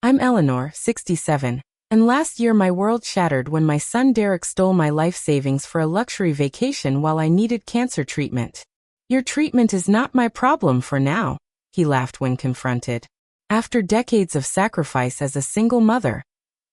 I'm Eleanor, 67, and last year my world shattered when my son Derek stole my life savings for a luxury vacation while I needed cancer treatment. Your treatment is not my problem for now, he laughed when confronted. After decades of sacrifice as a single mother,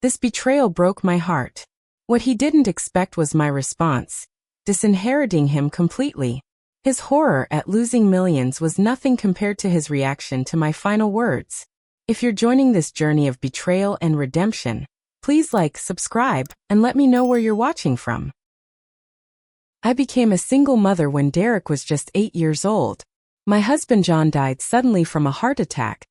this betrayal broke my heart. What he didn't expect was my response, disinheriting him completely. His horror at losing millions was nothing compared to his reaction to my final words. If you're joining this journey of betrayal and redemption, please like, subscribe, and let me know where you're watching from. I became a single mother when Derek was just 8 years old. My husband John died suddenly from a heart attack,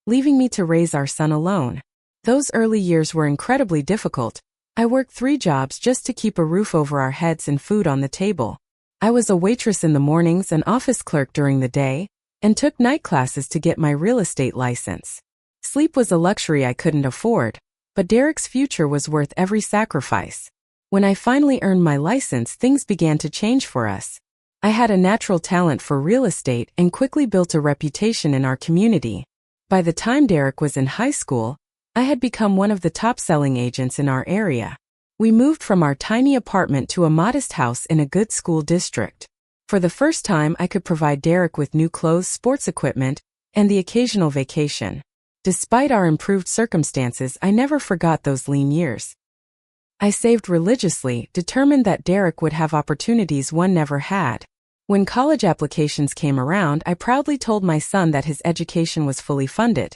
leaving me to raise our son alone. Those early years were incredibly difficult. I worked 3 jobs just to keep a roof over our heads and food on the table. I was a waitress in the mornings and office clerk during the day, and took night classes to get my real estate license. Sleep was a luxury I couldn't afford, but Derek's future was worth every sacrifice. When I finally earned my license, things began to change for us. I had a natural talent for real estate and quickly built a reputation in our community. By the time Derek was in high school, I had become one of the top-selling agents in our area. We moved from our tiny apartment to a modest house in a good school district. For the first time, I could provide Derek with new clothes, sports equipment, and the occasional vacation. Despite our improved circumstances, I never forgot those lean years. I saved religiously, determined that Derek would have opportunities one never had. When college applications came around, I proudly told my son that his education was fully funded.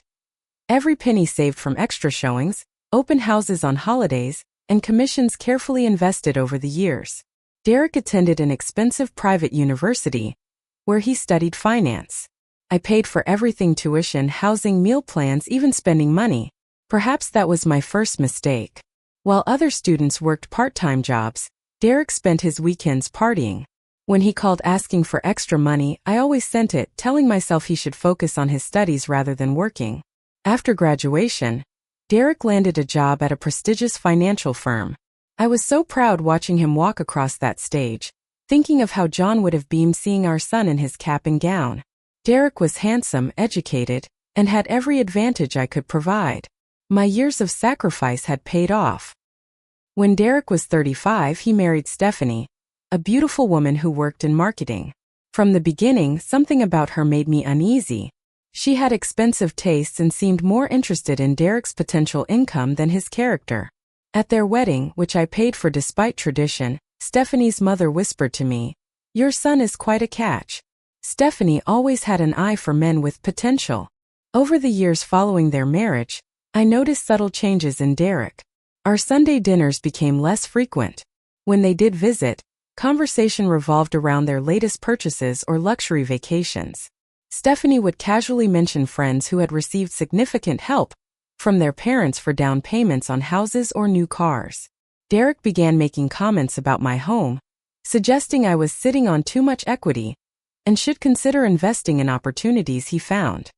Every penny saved from extra showings, open houses on holidays, and commissions carefully invested over the years. Derek attended an expensive private university, where he studied finance. I paid for everything: tuition, housing, meal plans, even spending money. Perhaps that was my first mistake. While other students worked part-time jobs, Derek spent his weekends partying. When he called asking for extra money, I always sent it, telling myself he should focus on his studies rather than working. After graduation, Derek landed a job at a prestigious financial firm. I was so proud watching him walk across that stage, thinking of how John would have beamed seeing our son in his cap and gown. Derek was handsome, educated, and had every advantage I could provide. My years of sacrifice had paid off. When Derek was 35, he married Stephanie, a beautiful woman who worked in marketing. From the beginning, something about her made me uneasy. She had expensive tastes and seemed more interested in Derek's potential income than his character. At their wedding, which I paid for despite tradition, Stephanie's mother whispered to me, "Your son is quite a catch." Stephanie always had an eye for men with potential. Over the years following their marriage, I noticed subtle changes in Derek. Our Sunday dinners became less frequent. When they did visit, conversation revolved around their latest purchases or luxury vacations. Stephanie would casually mention friends who had received significant help from their parents for down payments on houses or new cars. Derek began making comments about my home, suggesting I was sitting on too much equity and should consider investing in opportunities he found.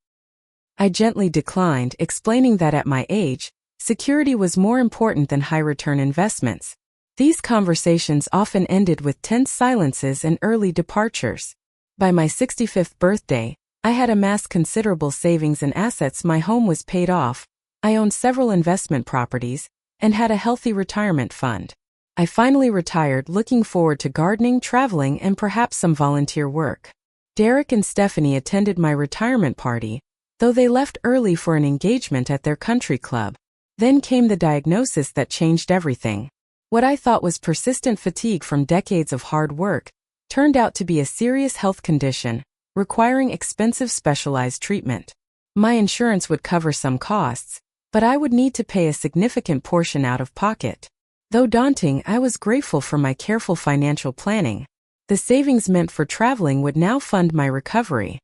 I gently declined, explaining that at my age, security was more important than high-return investments. These conversations often ended with tense silences and early departures. By my 65th birthday, I had amassed considerable savings and assets. My home was paid off, I owned several investment properties, and had a healthy retirement fund. I finally retired, looking forward to gardening, traveling, and perhaps some volunteer work. Derek and Stephanie attended my retirement party, though they left early for an engagement at their country club. Then came the diagnosis that changed everything. What I thought was persistent fatigue from decades of hard work turned out to be a serious health condition, requiring expensive specialized treatment. My insurance would cover some costs, but I would need to pay a significant portion out of pocket. Though daunting, I was grateful for my careful financial planning. The savings meant for traveling would now fund my recovery.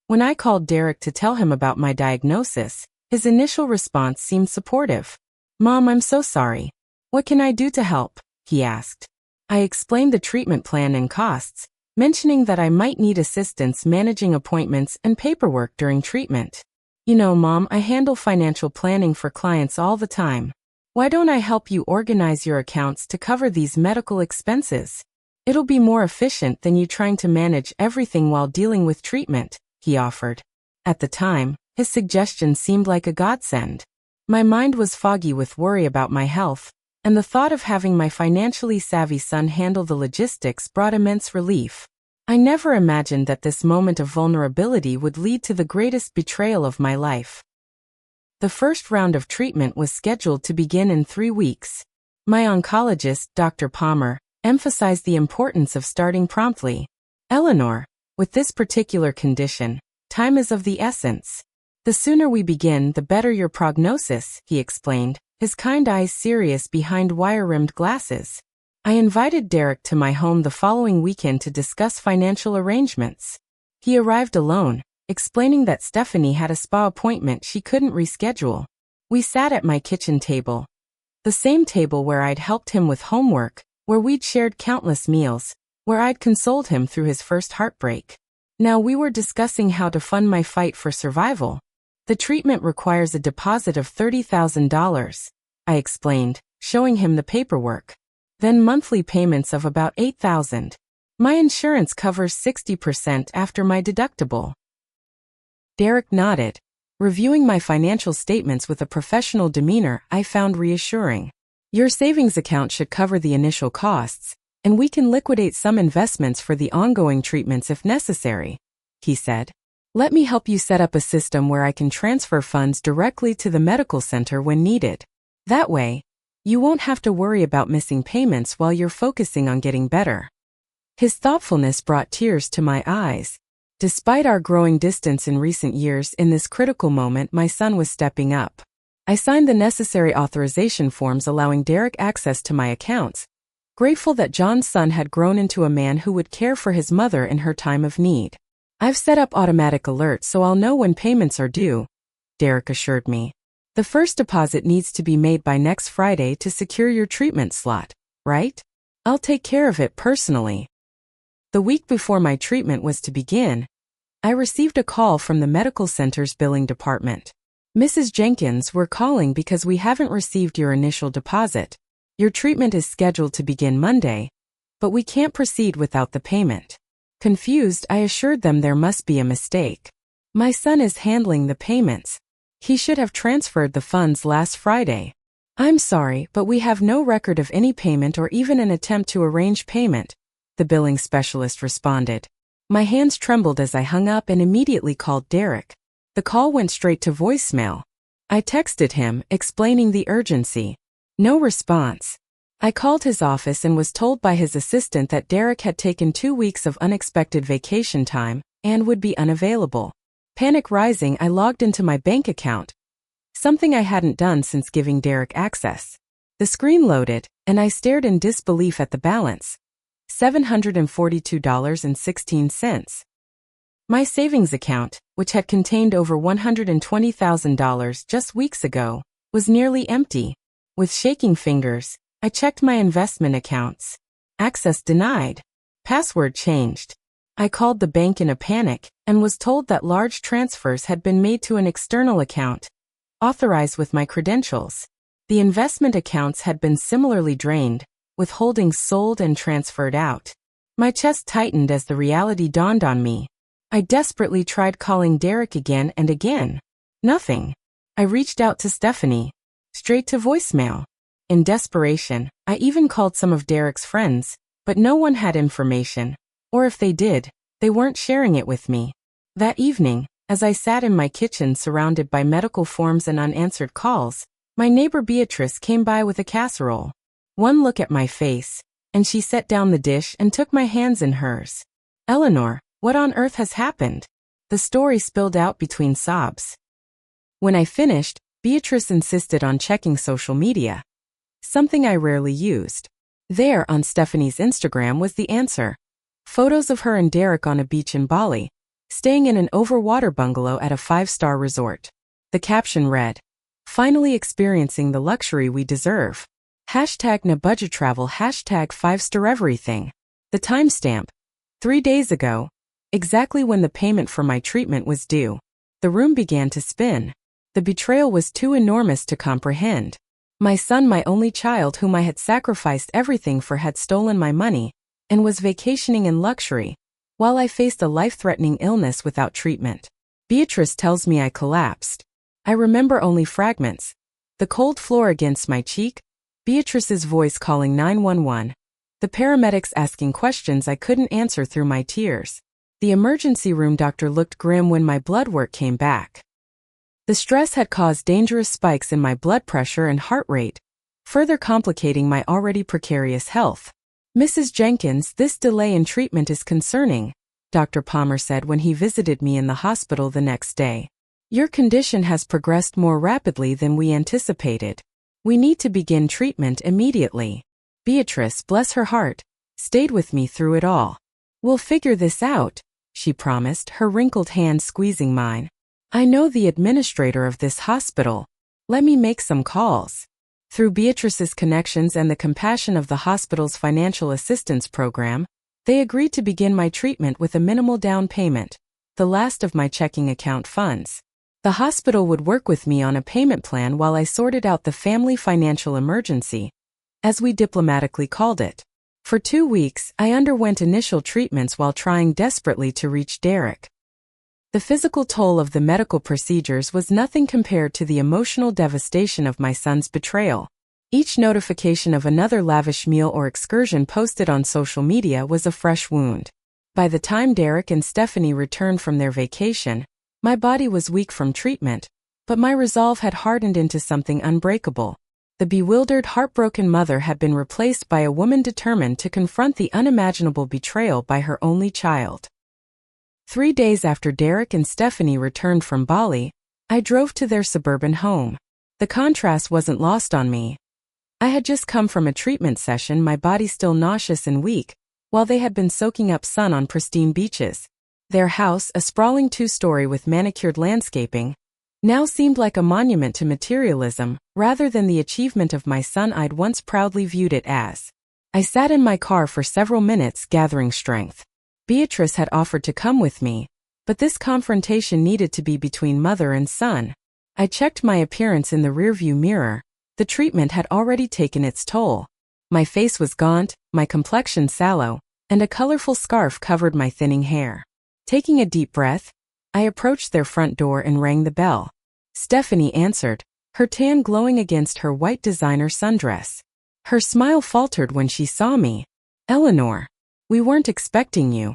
When I called Derek to tell him about my diagnosis, his initial response seemed supportive. "Mom, I'm so sorry. What can I do to help?" he asked. I explained the treatment plan and costs, mentioning that I might need assistance managing appointments and paperwork during treatment. "You know, Mom, I handle financial planning for clients all the time. Why don't I help you organize your accounts to cover these medical expenses? It'll be more efficient than you trying to manage everything while dealing with treatment," he offered. At the time, his suggestion seemed like a godsend. My mind was foggy with worry about my health, and the thought of having my financially savvy son handle the logistics brought immense relief. I never imagined that this moment of vulnerability would lead to the greatest betrayal of my life. The first round of treatment was scheduled to begin in 3 weeks. My oncologist, Dr. Palmer, emphasized the importance of starting promptly. Eleanor, with this particular condition, time is of the essence. The sooner we begin, the better your prognosis, he explained, his kind eyes serious behind wire-rimmed glasses. I invited Derek to my home the following weekend to discuss financial arrangements. He arrived alone, explaining that Stephanie had a spa appointment she couldn't reschedule. We sat at my kitchen table, the same table where I'd helped him with homework, where we'd shared countless meals, where I'd consoled him through his first heartbreak. Now we were discussing how to fund my fight for survival. The treatment requires a deposit of $30,000, I explained, showing him the paperwork. Then monthly payments of about $8,000. My insurance covers 60% after my deductible. Derek nodded. Reviewing my financial statements with a professional demeanor I found reassuring. Your savings account should cover the initial costs, and we can liquidate some investments for the ongoing treatments if necessary, he said. Let me help you set up a system where I can transfer funds directly to the medical center when needed. That way, you won't have to worry about missing payments while you're focusing on getting better. His thoughtfulness brought tears to my eyes. Despite our growing distance in recent years, in this critical moment my son was stepping up. I signed the necessary authorization forms allowing Derek access to my accounts, grateful that John's son had grown into a man who would care for his mother in her time of need. I've set up automatic alerts so I'll know when payments are due, Derek assured me. The first deposit needs to be made by next Friday to secure your treatment slot, right? I'll take care of it personally. The week before my treatment was to begin, I received a call from the medical center's billing department. Mrs. Jenkins, we're calling because we haven't received your initial deposit. Your treatment is scheduled to begin Monday, but we can't proceed without the payment. Confused, I assured them there must be a mistake. My son is handling the payments. He should have transferred the funds last Friday. I'm sorry, but we have no record of any payment or even an attempt to arrange payment, the billing specialist responded. My hands trembled as I hung up and immediately called Derek. The call went straight to voicemail. I texted him, explaining the urgency. No response. I called his office and was told by his assistant that Derek had taken 2 weeks of unexpected vacation time and would be unavailable. Panic rising, I logged into my bank account, something I hadn't done since giving Derek access. The screen loaded, and I stared in disbelief at the balance. $742.16. My savings account, which had contained over $120,000 just weeks ago, was nearly empty. With shaking fingers, I checked my investment accounts. Access denied. Password changed. I called the bank in a panic and was told that large transfers had been made to an external account, authorized with my credentials. The investment accounts had been similarly drained, with holdings sold and transferred out. My chest tightened as the reality dawned on me. I desperately tried calling Derek again and again. Nothing. I reached out to Stephanie. Straight to voicemail. In desperation, I even called some of Derek's friends, but no one had information. Or if they did, they weren't sharing it with me. That evening, as I sat in my kitchen surrounded by medical forms and unanswered calls, my neighbor Beatrice came by with a casserole. One look at my face, and she set down the dish and took my hands in hers. Eleanor, what on earth has happened? The story spilled out between sobs. When I finished, Beatrice insisted on checking social media, something I rarely used. There on Stephanie's Instagram was the answer. Photos of her and Derek on a beach in Bali, staying in an overwater bungalow at a 5-star resort. The caption read, "Finally experiencing the luxury we deserve. #no budget travel, #5-star everything." The timestamp, 3 days ago, exactly when the payment for my treatment was due. The room began to spin. The betrayal was too enormous to comprehend. My son, my only child whom I had sacrificed everything for, had stolen my money and was vacationing in luxury, while I faced a life-threatening illness without treatment. Beatrice tells me I collapsed. I remember only fragments. The cold floor against my cheek, Beatrice's voice calling 911, the paramedics asking questions I couldn't answer through my tears. The emergency room doctor looked grim when my blood work came back. The stress had caused dangerous spikes in my blood pressure and heart rate, further complicating my already precarious health. Mrs. Jenkins, this delay in treatment is concerning, Dr. Palmer said when he visited me in the hospital the next day. Your condition has progressed more rapidly than we anticipated. We need to begin treatment immediately. Beatrice, bless her heart, stayed with me through it all. We'll figure this out, she promised, her wrinkled hand squeezing mine. I know the administrator of this hospital. Let me make some calls. Through Beatrice's connections and the compassion of the hospital's financial assistance program, they agreed to begin my treatment with a minimal down payment, the last of my checking account funds. The hospital would work with me on a payment plan while I sorted out the family financial emergency, as we diplomatically called it. For 2 weeks, I underwent initial treatments while trying desperately to reach Derek. The physical toll of the medical procedures was nothing compared to the emotional devastation of my son's betrayal. Each notification of another lavish meal or excursion posted on social media was a fresh wound. By the time Derek and Stephanie returned from their vacation, my body was weak from treatment, but my resolve had hardened into something unbreakable. The bewildered, heartbroken mother had been replaced by a woman determined to confront the unimaginable betrayal by her only child. 3 days after Derek and Stephanie returned from Bali, I drove to their suburban home. The contrast wasn't lost on me. I had just come from a treatment session, my body still nauseous and weak, while they had been soaking up sun on pristine beaches. Their house, a sprawling 2-story with manicured landscaping, now seemed like a monument to materialism, rather than the achievement of my son I'd once proudly viewed it as. I sat in my car for several minutes, gathering strength. Beatrice had offered to come with me, but this confrontation needed to be between mother and son. I checked my appearance in the rearview mirror. The treatment had already taken its toll. My face was gaunt, my complexion sallow, and a colorful scarf covered my thinning hair. Taking a deep breath, I approached their front door and rang the bell. Stephanie answered, her tan glowing against her white designer sundress. Her smile faltered when she saw me. Eleanor, we weren't expecting you.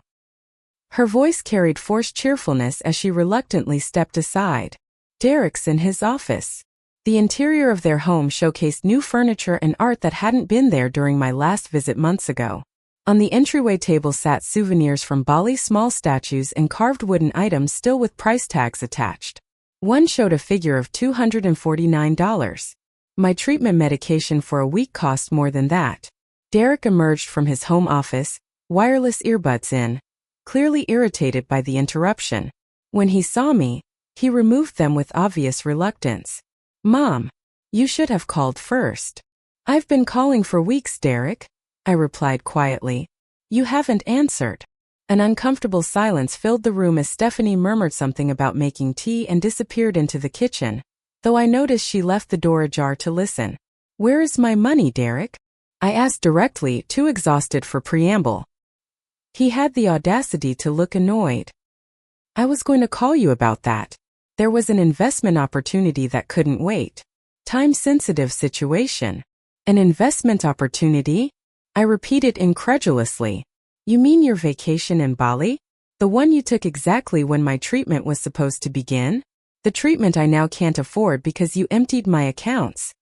Her voice carried forced cheerfulness as she reluctantly stepped aside. Derek's in his office. The interior of their home showcased new furniture and art that hadn't been there during my last visit months ago. On the entryway table sat souvenirs from Bali, small statues and carved wooden items still with price tags attached. One showed a figure of $249. My treatment medication for a week cost more than that. Derek emerged from his home office, wireless earbuds in, clearly irritated by the interruption. When he saw me, he removed them with obvious reluctance. Mom, you should have called first. I've been calling for weeks, Derek, I replied quietly. You haven't answered. An uncomfortable silence filled the room as Stephanie murmured something about making tea and disappeared into the kitchen, though I noticed she left the door ajar to listen. Where is my money, Derek? I asked directly, too exhausted for preamble. He had the audacity to look annoyed. I was going to call you about that. There was an investment opportunity that couldn't wait. Time-sensitive situation. An investment opportunity? I repeated incredulously. You mean your vacation in Bali? The one you took exactly when my treatment was supposed to begin? The treatment I now can't afford because you emptied my accounts.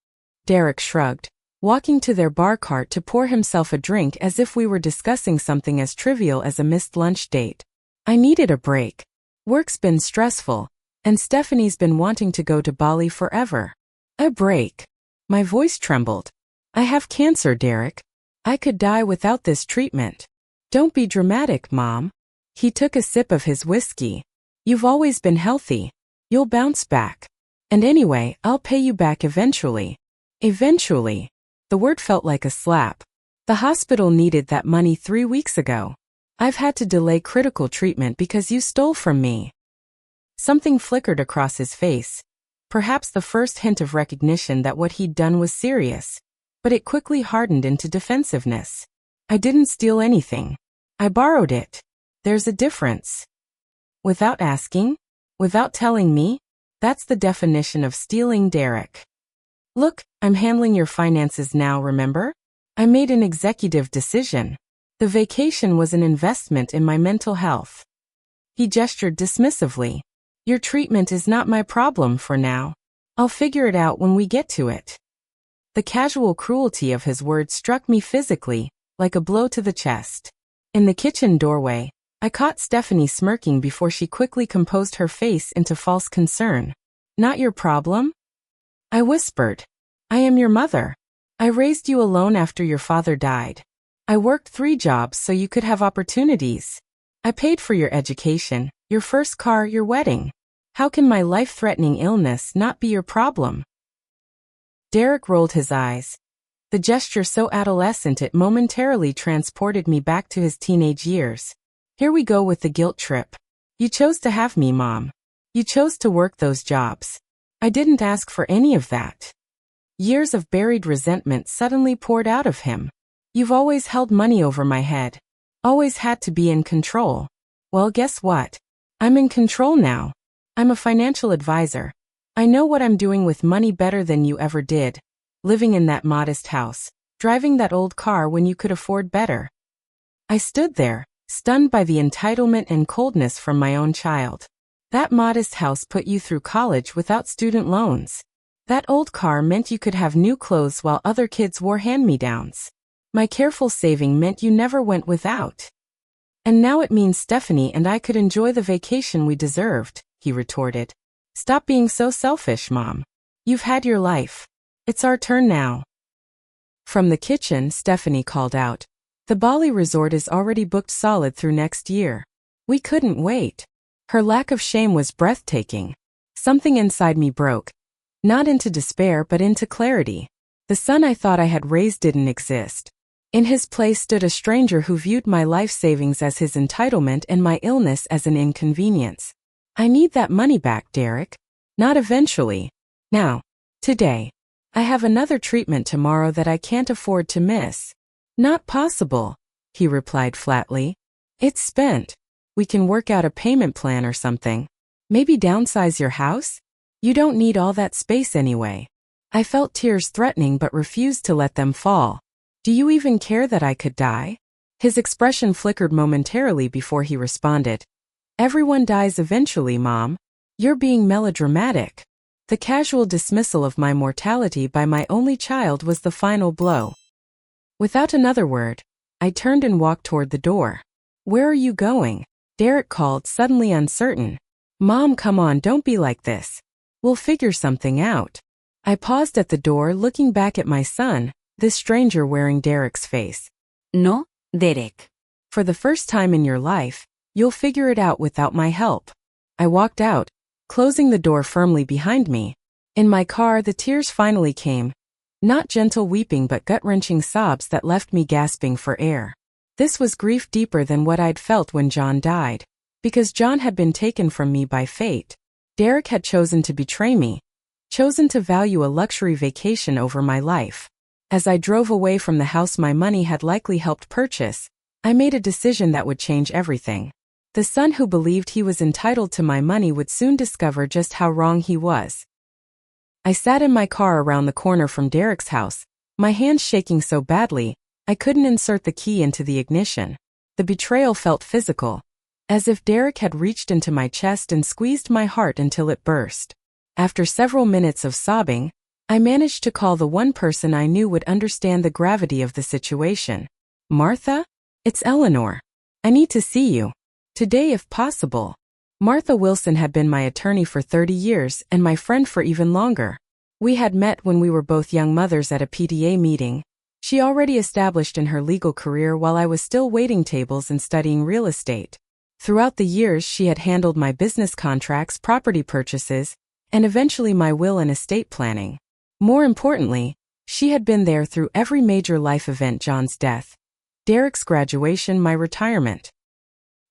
Derek shrugged, walking to their bar cart to pour himself a drink as if we were discussing something as trivial as a missed lunch date. I needed a break. Work's been stressful, and Stephanie's been wanting to go to Bali forever. A break. My voice trembled. I have cancer, Derek. I could die without this treatment. Don't be dramatic, Mom. He took a sip of his whiskey. You've always been healthy. You'll bounce back. And anyway, I'll pay you back eventually. Eventually. The word felt like a slap. The hospital needed that money 3 weeks ago. I've had to delay critical treatment because you stole from me. Something flickered across his face. Perhaps the first hint of recognition that what he'd done was serious. But it quickly hardened into defensiveness. I didn't steal anything. I borrowed it. There's a difference. Without asking? Without telling me? That's the definition of stealing, Derek. Look, I'm handling your finances now, remember? I made an executive decision. The vacation was an investment in my mental health. He gestured dismissively. Your treatment is not my problem for now. I'll figure it out when we get to it. The casual cruelty of his words struck me physically, like a blow to the chest. In the kitchen doorway, I caught Stephanie smirking before she quickly composed her face into false concern. Not your problem? I whispered. I am your mother. I raised you alone after your father died. I worked 3 jobs so you could have opportunities. I paid for your education, your first car, your wedding. How can my life-threatening illness not be your problem? Derek rolled his eyes. The gesture so adolescent it momentarily transported me back to his teenage years. Here we go with the guilt trip. You chose to have me, Mom. You chose to work those jobs. I didn't ask for any of that. Years of buried resentment suddenly poured out of him. You've always held money over my head. Always had to be in control. Well, guess what? I'm in control now. I'm a financial advisor. I know what I'm doing with money better than you ever did. Living in that modest house. Driving that old car when you could afford better. I stood there, stunned by the entitlement and coldness from my own child. That modest house put you through college without student loans. That old car meant you could have new clothes while other kids wore hand-me-downs. My careful saving meant you never went without. And now it means Stephanie and I could enjoy the vacation we deserved, he retorted. Stop being so selfish, Mom. You've had your life. It's our turn now. From the kitchen, Stephanie called out. The Bali resort is already booked solid through next year. We couldn't wait. Her lack of shame was breathtaking. Something inside me broke. Not into despair but into clarity. The son I thought I had raised didn't exist. In his place stood a stranger who viewed my life savings as his entitlement and my illness as an inconvenience. I need that money back, Derek. Not eventually. Now. Today. I have another treatment tomorrow that I can't afford to miss. Not possible, he replied flatly. It's spent. We can work out a payment plan or something. Maybe downsize your house? You don't need all that space anyway. I felt tears threatening but refused to let them fall. Do you even care that I could die? His expression flickered momentarily before he responded. Everyone dies eventually, Mom. You're being melodramatic. The casual dismissal of my mortality by my only child was the final blow. Without another word, I turned and walked toward the door. Where are you going? Derek called, suddenly uncertain. Mom, come on, don't be like this. We'll figure something out. I paused at the door, looking back at my son, this stranger wearing Derek's face. No, Derek. For the first time in your life, you'll figure it out without my help. I walked out, closing the door firmly behind me. In my car, the tears finally came. Not gentle weeping but gut-wrenching sobs that left me gasping for air. This was grief deeper than what I'd felt when John died. Because John had been taken from me by fate. Derek had chosen to betray me. Chosen to value a luxury vacation over my life. As I drove away from the house my money had likely helped purchase, I made a decision that would change everything. The son who believed he was entitled to my money would soon discover just how wrong he was. I sat in my car around the corner from Derek's house, my hands shaking so badly, I couldn't insert the key into the ignition. The betrayal felt physical. As if Derek had reached into my chest and squeezed my heart until it burst. After several minutes of sobbing, I managed to call the one person I knew would understand the gravity of the situation. Martha? It's Eleanor. I need to see you. Today if possible. Martha Wilson had been my attorney for 30 years and my friend for even longer. We had met when we were both young mothers at a PTA meeting. She already established in her legal career while I was still waiting tables and studying real estate. Throughout the years she had handled my business contracts, property purchases, and eventually my will and estate planning. More importantly, she had been there through every major life event: John's death, Derek's graduation, my retirement.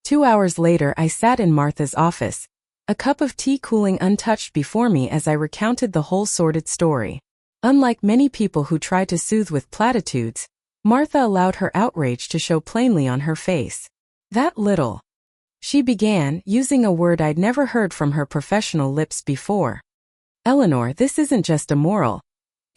2 hours later I sat in Martha's office, a cup of tea cooling untouched before me as I recounted the whole sordid story. Unlike many people who try to soothe with platitudes, Martha allowed her outrage to show plainly on her face. That little. She began, using a word I'd never heard from her professional lips before. Eleanor, this isn't just immoral.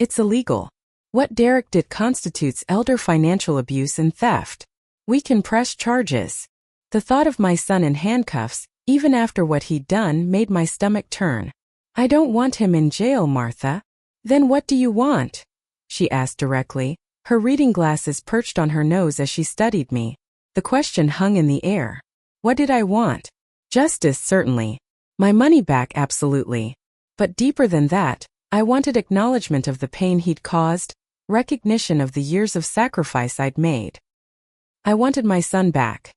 It's illegal. What Derek did constitutes elder financial abuse and theft. We can press charges. The thought of my son in handcuffs, even after what he'd done, made my stomach turn. I don't want him in jail, Martha. Then what do you want? She asked directly, her reading glasses perched on her nose as she studied me. The question hung in the air. What did I want? Justice, certainly. My money back, absolutely. But deeper than that, I wanted acknowledgement of the pain he'd caused, recognition of the years of sacrifice I'd made. I wanted my son back.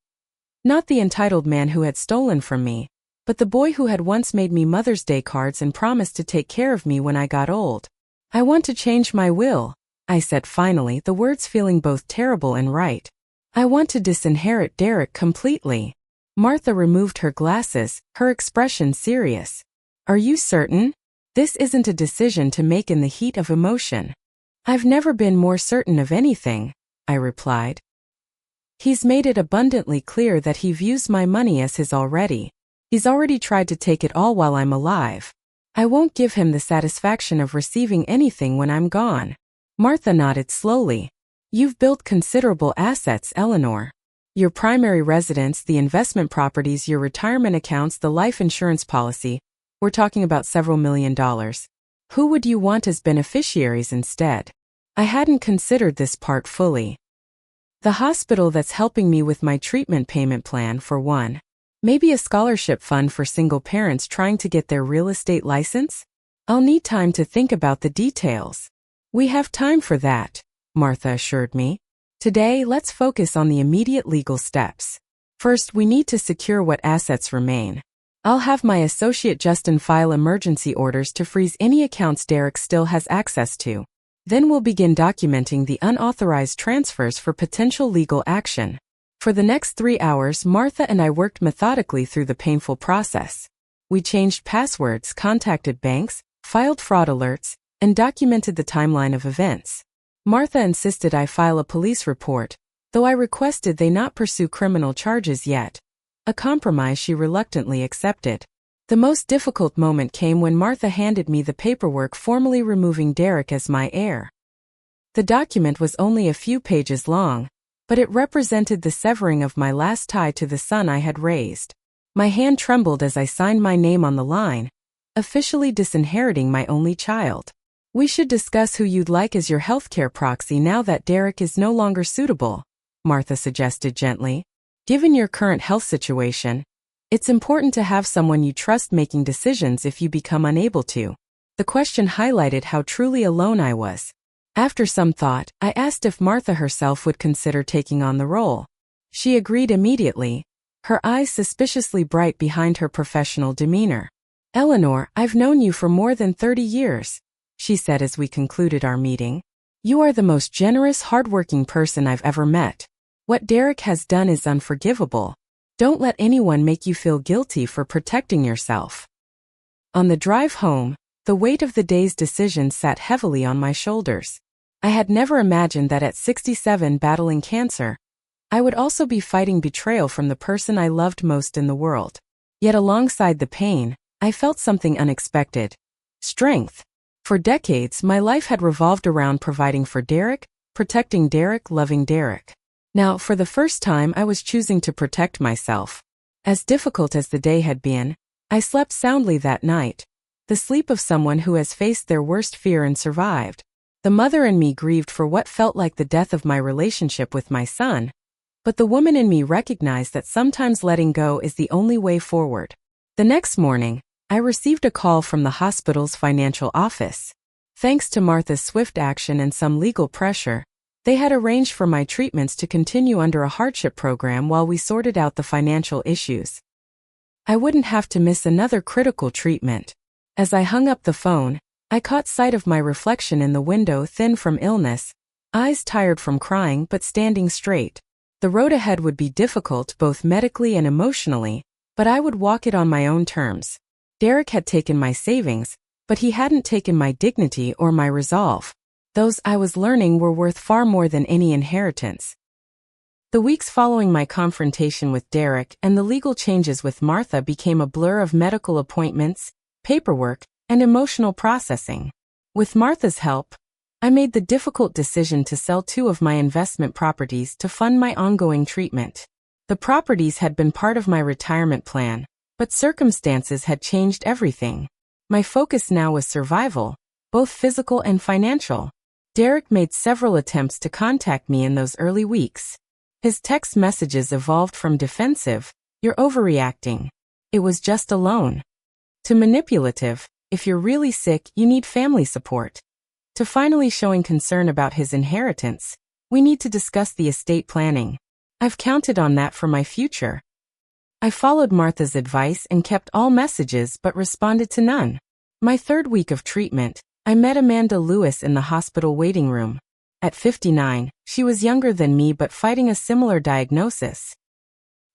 Not the entitled man who had stolen from me, but the boy who had once made me Mother's Day cards and promised to take care of me when I got old. I want to change my will, I said finally, the words feeling both terrible and right. I want to disinherit Derek completely. Martha removed her glasses, her expression serious. Are you certain? This isn't a decision to make in the heat of emotion. I've never been more certain of anything, I replied. He's made it abundantly clear that he views my money as his already. He's already tried to take it all while I'm alive. I won't give him the satisfaction of receiving anything when I'm gone. Martha nodded slowly. You've built considerable assets, Eleanor. Your primary residence, the investment properties, your retirement accounts, the life insurance policy. We're talking about several $1 million. Who would you want as beneficiaries instead? I hadn't considered this part fully. The hospital that's helping me with my treatment payment plan, for one. Maybe a scholarship fund for single parents trying to get their real estate license? I'll need time to think about the details. We have time for that, Martha assured me. Today, let's focus on the immediate legal steps. First, we need to secure what assets remain. I'll have my associate Justin file emergency orders to freeze any accounts Derek still has access to. Then we'll begin documenting the unauthorized transfers for potential legal action. For the next 3 hours, Martha and I worked methodically through the painful process. We changed passwords, contacted banks, filed fraud alerts, and documented the timeline of events. Martha insisted I file a police report, though I requested they not pursue criminal charges yet. A compromise she reluctantly accepted. The most difficult moment came when Martha handed me the paperwork formally removing Derek as my heir. The document was only a few pages long, but it represented the severing of my last tie to the son I had raised. My hand trembled as I signed my name on the line, officially disinheriting my only child. We should discuss who you'd like as your healthcare proxy now that Derek is no longer suitable, Martha suggested gently. Given your current health situation, it's important to have someone you trust making decisions if you become unable to. The question highlighted how truly alone I was. After some thought, I asked if Martha herself would consider taking on the role. She agreed immediately, her eyes suspiciously bright behind her professional demeanor. Eleanor, I've known you for more than 30 years, she said as we concluded our meeting. You are the most generous, hardworking person I've ever met. What Derek has done is unforgivable. Don't let anyone make you feel guilty for protecting yourself. On the drive home, the weight of the day's decision sat heavily on my shoulders. I had never imagined that at 67 battling cancer, I would also be fighting betrayal from the person I loved most in the world. Yet alongside the pain, I felt something unexpected. Strength. For decades, my life had revolved around providing for Derek, protecting Derek, loving Derek. Now, for the first time, I was choosing to protect myself. As difficult as the day had been, I slept soundly that night, the sleep of someone who has faced their worst fear and survived. The mother in me grieved for what felt like the death of my relationship with my son, but the woman in me recognized that sometimes letting go is the only way forward. The next morning, I received a call from the hospital's financial office. Thanks to Martha's swift action and some legal pressure, they had arranged for my treatments to continue under a hardship program while we sorted out the financial issues. I wouldn't have to miss another critical treatment. As I hung up the phone, I caught sight of my reflection in the window, thin from illness, eyes tired from crying but standing straight. The road ahead would be difficult both medically and emotionally, but I would walk it on my own terms. Derek had taken my savings, but he hadn't taken my dignity or my resolve. Those, I was learning, were worth far more than any inheritance. The weeks following my confrontation with Derek and the legal changes with Martha became a blur of medical appointments, paperwork, and emotional processing. With Martha's help, I made the difficult decision to sell 2 of my investment properties to fund my ongoing treatment. The properties had been part of my retirement plan, but circumstances had changed everything. My focus now was survival, both physical and financial. Derek made several attempts to contact me in those early weeks. His text messages evolved from defensive, "You're overreacting," "It was just a loan," to manipulative, "If you're really sick, you need family support," to finally showing concern about his inheritance. "We need to discuss the estate planning. I've counted on that for my future." I followed Martha's advice and kept all messages but responded to none. My 3rd week of treatment, I met Amanda Lewis in the hospital waiting room. At 59, she was younger than me but fighting a similar diagnosis.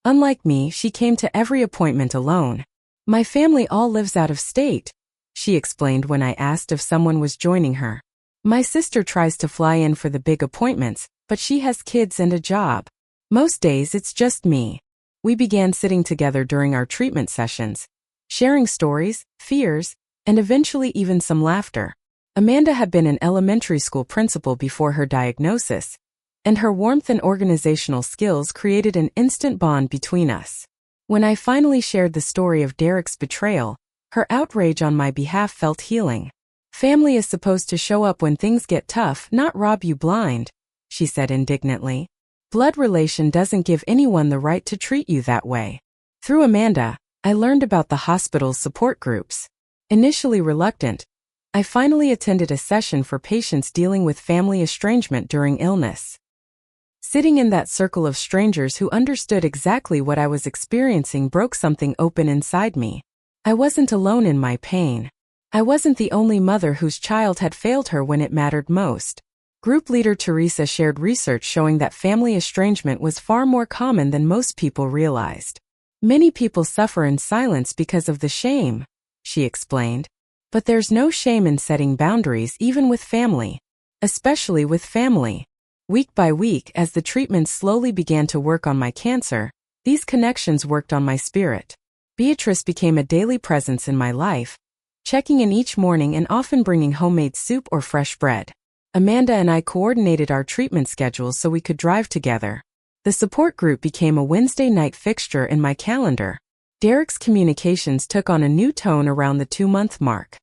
Unlike me, she came to every appointment alone. "My family all lives out of state," she explained when I asked if someone was joining her. "My sister tries to fly in for the big appointments, but she has kids and a job. Most days it's just me." We began sitting together during our treatment sessions, sharing stories, fears, and eventually even some laughter. Amanda had been an elementary school principal before her diagnosis, and her warmth and organizational skills created an instant bond between us. When I finally shared the story of Derek's betrayal, her outrage on my behalf felt healing. "Family is supposed to show up when things get tough, not rob you blind," she said indignantly. "Blood relation doesn't give anyone the right to treat you that way." Through Amanda, I learned about the hospital's support groups. Initially reluctant, I finally attended a session for patients dealing with family estrangement during illness. Sitting in that circle of strangers who understood exactly what I was experiencing broke something open inside me. I wasn't alone in my pain. I wasn't the only mother whose child had failed her when it mattered most. Group leader Teresa shared research showing that family estrangement was far more common than most people realized. "Many people suffer in silence because of the shame," she explained. "But there's no shame in setting boundaries even with family. Especially with family." Week by week, as the treatment slowly began to work on my cancer, these connections worked on my spirit. Beatrice became a daily presence in my life, checking in each morning and often bringing homemade soup or fresh bread. Amanda and I coordinated our treatment schedules so we could drive together. The support group became a Wednesday night fixture in my calendar. Derek's communications took on a new tone around the 2-month mark.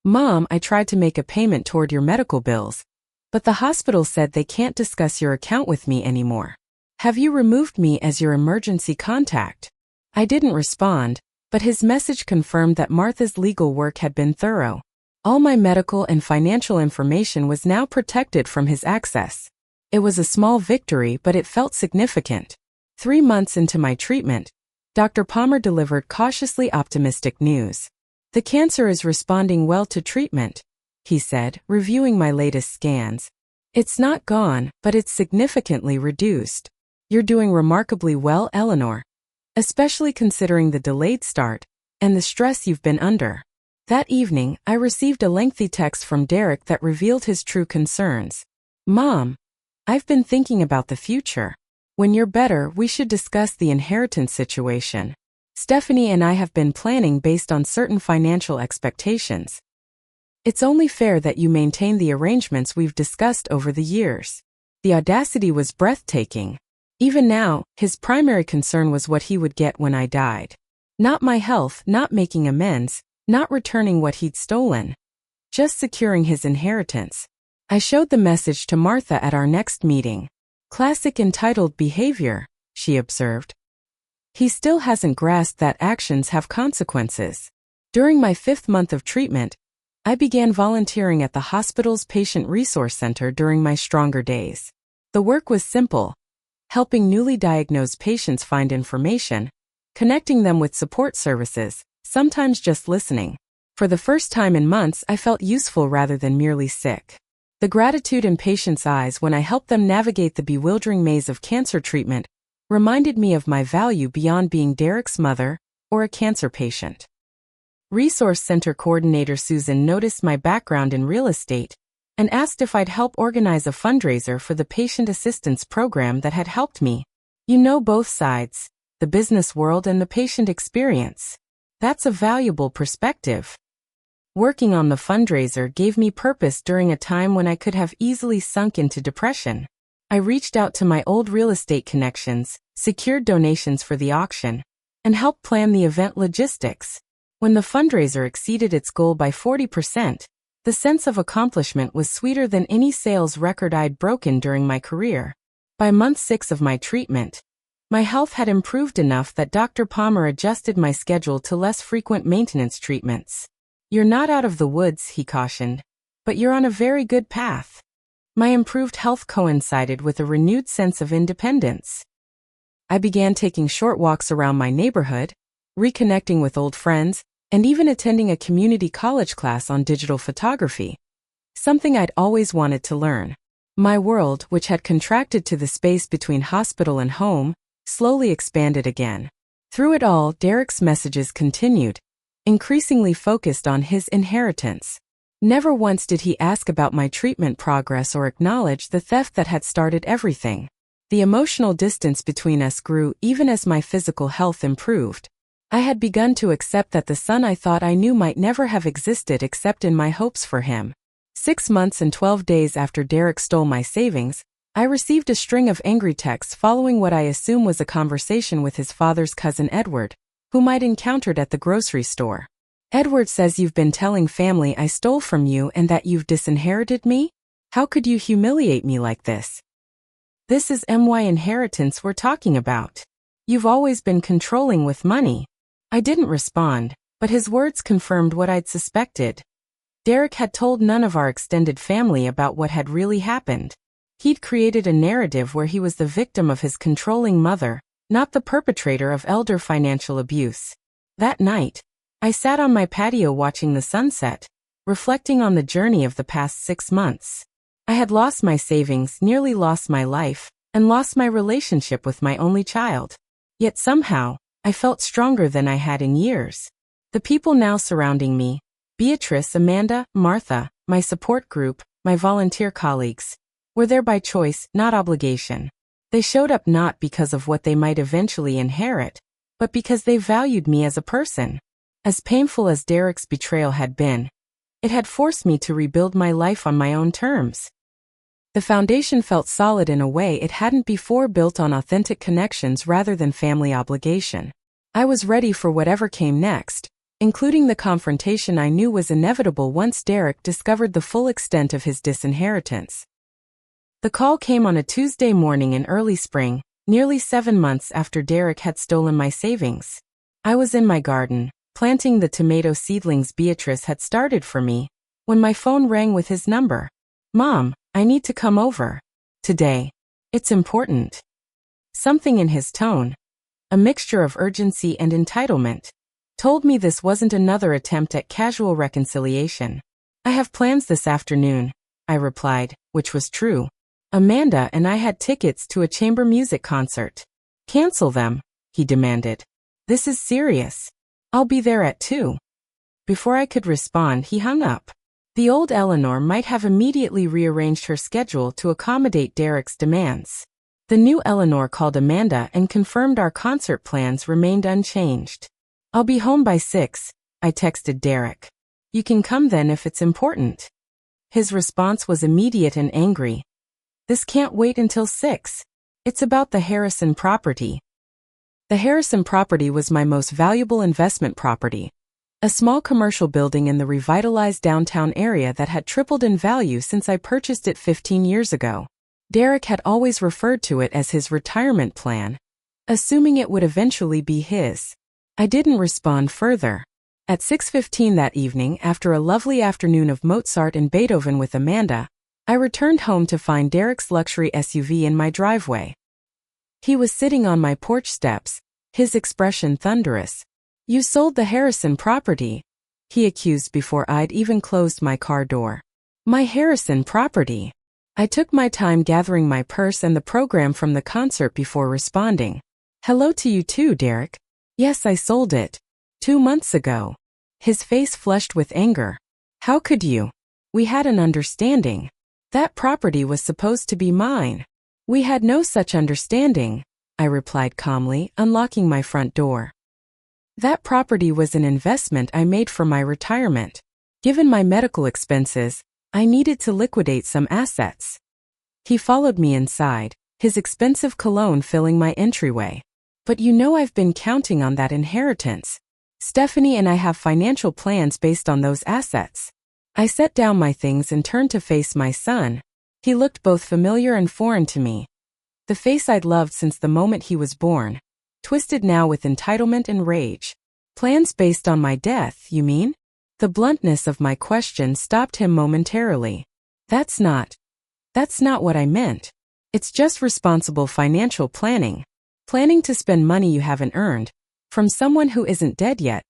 "Mom, I tried to make a payment toward your medical bills, but the hospital said they can't discuss your account with me anymore. Have you removed me as your emergency contact?" I didn't respond, but his message confirmed that Martha's legal work had been thorough. All my medical and financial information was now protected from his access. It was a small victory, but it felt significant. 3 months into my treatment, Dr. Palmer delivered cautiously optimistic news. "The cancer is responding well to treatment," he said, reviewing my latest scans. "It's not gone, but it's significantly reduced. You're doing remarkably well, Eleanor, especially considering the delayed start and the stress you've been under." That evening, I received a lengthy text from Derek that revealed his true concerns. "Mom, I've been thinking about the future. When you're better, we should discuss the inheritance situation. Stephanie and I have been planning based on certain financial expectations. It's only fair that you maintain the arrangements we've discussed over the years." The audacity was breathtaking. Even now, his primary concern was what he would get when I died. Not my health, not making amends, not returning what he'd stolen. Just securing his inheritance. I showed the message to Martha at our next meeting. "Classic entitled behavior," she observed. "He still hasn't grasped that actions have consequences." During my 5th month of treatment, I began volunteering at the hospital's patient resource center during my stronger days. The work was simple, helping newly diagnosed patients find information, connecting them with support services, sometimes just listening. For the first time in months, I felt useful rather than merely sick. The gratitude in patients' eyes when I helped them navigate the bewildering maze of cancer treatment reminded me of my value beyond being Derek's mother or a cancer patient. Resource Center Coordinator Susan noticed my background in real estate and asked if I'd help organize a fundraiser for the patient assistance program that had helped me. "You know both sides, the business world and the patient experience. That's a valuable perspective." Working on the fundraiser gave me purpose during a time when I could have easily sunk into depression. I reached out to my old real estate connections, secured donations for the auction, and helped plan the event logistics. When the fundraiser exceeded its goal by 40%, the sense of accomplishment was sweeter than any sales record I'd broken during my career. By month 6 of my treatment, my health had improved enough that Dr. Palmer adjusted my schedule to less frequent maintenance treatments. "You're not out of the woods," he cautioned, "but you're on a very good path." My improved health coincided with a renewed sense of independence. I began taking short walks around my neighborhood, reconnecting with old friends, and even attending a community college class on digital photography, something I'd always wanted to learn. My world, which had contracted to the space between hospital and home, slowly expanded again. Through it all, Derek's messages continued, increasingly focused on his inheritance. Never once did he ask about my treatment progress or acknowledge the theft that had started everything. The emotional distance between us grew even as my physical health improved. I had begun to accept that the son I thought I knew might never have existed except in my hopes for him. 6 months and 12 days after Derek stole my savings, I received a string of angry texts following what I assume was a conversation with his father's cousin Edward, whom I'd encountered at the grocery store. "Edward says you've been telling family I stole from you and that you've disinherited me? How could you humiliate me like this? This is my inheritance we're talking about. You've always been controlling with money." I didn't respond, but his words confirmed what I'd suspected. Derek had told none of our extended family about what had really happened. He'd created a narrative where he was the victim of his controlling mother, not the perpetrator of elder financial abuse. That night, I sat on my patio watching the sunset, reflecting on the journey of the past 6 months. I had lost my savings, nearly lost my life, and lost my relationship with my only child. Yet somehow, I felt stronger than I had in years. The people now surrounding me, Beatrice, Amanda, Martha, my support group, my volunteer colleagues, were there by choice, not obligation. They showed up not because of what they might eventually inherit, but because they valued me as a person. As painful as Derek's betrayal had been, it had forced me to rebuild my life on my own terms. The foundation felt solid in a way it hadn't before, built on authentic connections rather than family obligation. I was ready for whatever came next, including the confrontation I knew was inevitable once Derek discovered the full extent of his disinheritance. The call came on a Tuesday morning in early spring, nearly 7 months after Derek had stolen my savings. I was in my garden, planting the tomato seedlings Beatrice had started for me, when my phone rang with his number. "Mom, I need to come over. Today. It's important." Something in his tone, a mixture of urgency and entitlement, told me this wasn't another attempt at casual reconciliation. "I have plans this afternoon," I replied, which was true. "Amanda and I had tickets to a chamber music concert." "Cancel them," he demanded. "This is serious. I'll be there at 2. Before I could respond, he hung up. The old Eleanor might have immediately rearranged her schedule to accommodate Derek's demands. The new Eleanor called Amanda and confirmed our concert plans remained unchanged. "I'll be home by 6, I texted Derek. "You can come then if it's important." His response was immediate and angry. "This can't wait until 6. It's about the Harrison property." The Harrison property was my most valuable investment property. A small commercial building in the revitalized downtown area that had tripled in value since I purchased it 15 years ago. Derek had always referred to it as his retirement plan, assuming it would eventually be his. I didn't respond further. At 6:15 that evening, after a lovely afternoon of Mozart and Beethoven with Amanda, I returned home to find Derek's luxury SUV in my driveway. He was sitting on my porch steps, his expression thunderous. "You sold the Harrison property," he accused before I'd even closed my car door. "My Harrison property." I took my time gathering my purse and the program from the concert before responding. "Hello to you too, Derek. Yes, I sold it 2 months ago." His face flushed with anger. "How could you? We had an understanding. That property was supposed to be mine." "We had no such understanding," I replied calmly, unlocking my front door. "That property was an investment I made for my retirement. Given my medical expenses, I needed to liquidate some assets. He followed me inside, his expensive cologne filling my entryway. But you know I've been counting on that inheritance. Stephanie and I have financial plans based on those assets. I set down my things and turned to face my son. He looked both familiar and foreign to me. The face I'd loved since the moment he was born, twisted now with entitlement and rage. Plans based on my death, you mean? The bluntness of my question stopped him momentarily. That's not what I meant. It's just responsible financial planning. Planning to spend money you haven't earned, from someone who isn't dead yet,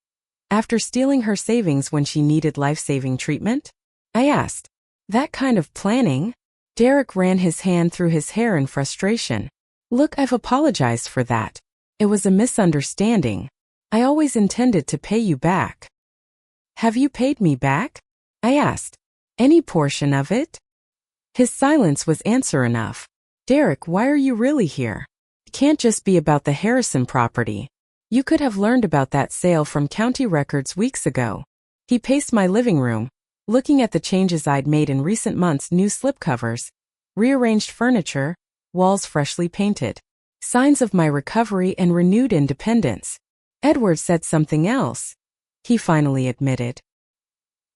after stealing her savings when she needed life-saving treatment? I asked. That kind of planning? Derek ran his hand through his hair in frustration. Look, I've apologized for that. It was a misunderstanding. I always intended to pay you back. Have you paid me back? I asked. Any portion of it? His silence was answer enough. Derek, why are you really here? It can't just be about the Harrison property. You could have learned about that sale from county records weeks ago. He paced my living room, looking at the changes I'd made in recent months: new slipcovers, rearranged furniture, walls freshly painted. Signs of my recovery and renewed independence. Edward said something else. He finally admitted.